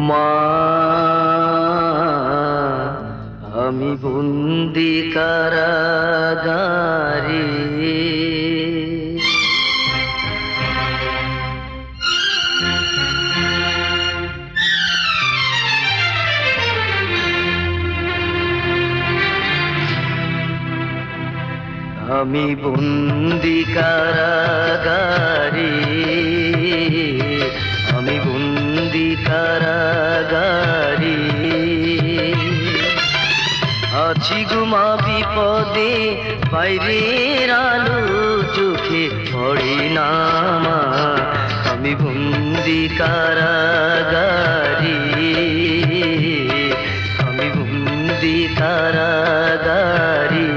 মা আমি বন্দি কারাগারে, আমি বন্দি কারাগারে, আমি বন্দি কারাগারে আছি গুমা বিপদে, বাইরের আলো চোখে পড়ে না মা। আমি বন্দি কারাগারে, আমি বন্দি কারাগারে।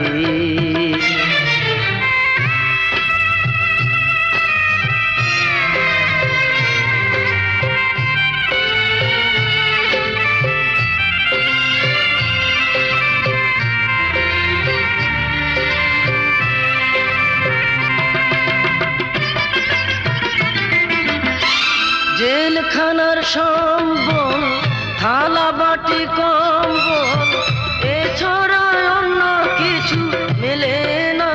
জেলখানার সম্বল, থালা বাটি কম্বল, এছাড়া অন্য কিছু মেলে না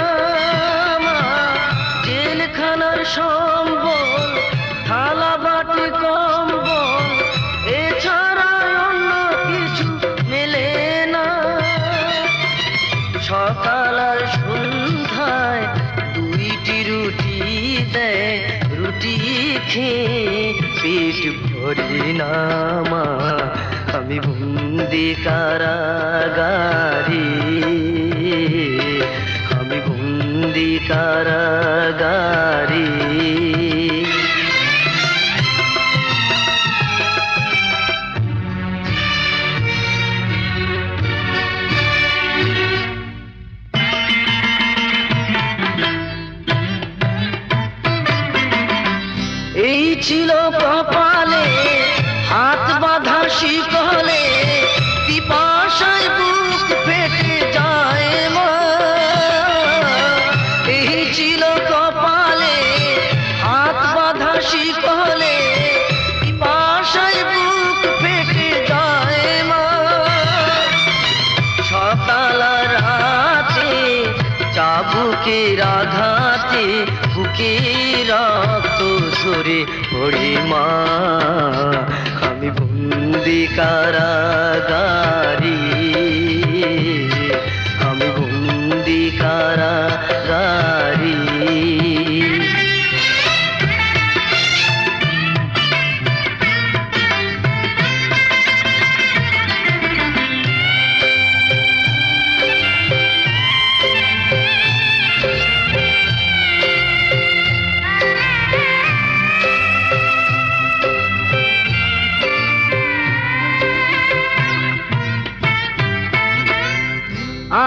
মা। জেলখানার সম্বল, থালা বাটি কম্বল, এছাড়া অন্য কিছু মেলে না। সকাল আর সন্ধ্যায় দুইটি রুটি দেয়, রুটি খেয়ে পেট ভরে না মা। আমি বন্দি কারাগারে, আমি বন্দি কারাগারে। এই ছিল কপালে হাত বাঁধা শিকলে, পিপাসায় বুক ফেটে যায় মা। এই ছিল কপালে হাত বাঁধা শিকলে, পিপাসায় বুক ফেটে যায় মা। সকাল রাতে চাবুকের আঘাতে বুকে রক্ত ঝরে পড়ে মা। আমি বন্দি কারাগারে, আমি বন্দি কারাগারে।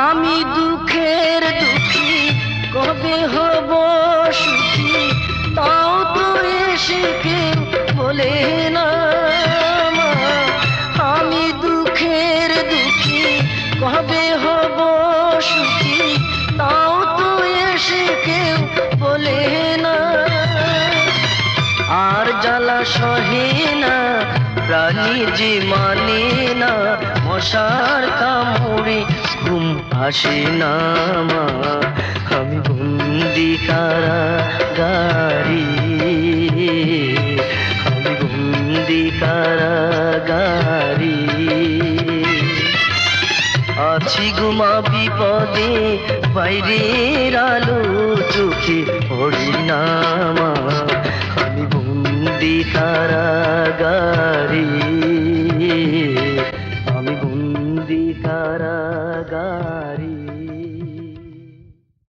আমি দুঃখের দুঃখী, কবে হব সুখী, তাও তো এসে কেউ বলে না মা। আমি দুঃখের দুঃখী, কবে হব সুখী, তাও তো এসে কেউ বলে না। আর জ্বালা সহে না প্রাণী যে মানে না, মশার কামড়ে ঘুম আসে না মা। আমি বন্দি কারাগারে, আমি বন্দি কারাগারে আছি গুমা বিপদে, বাইরের আলো চোখে পড়ে না মা। আমি বন্দি কারাগারে।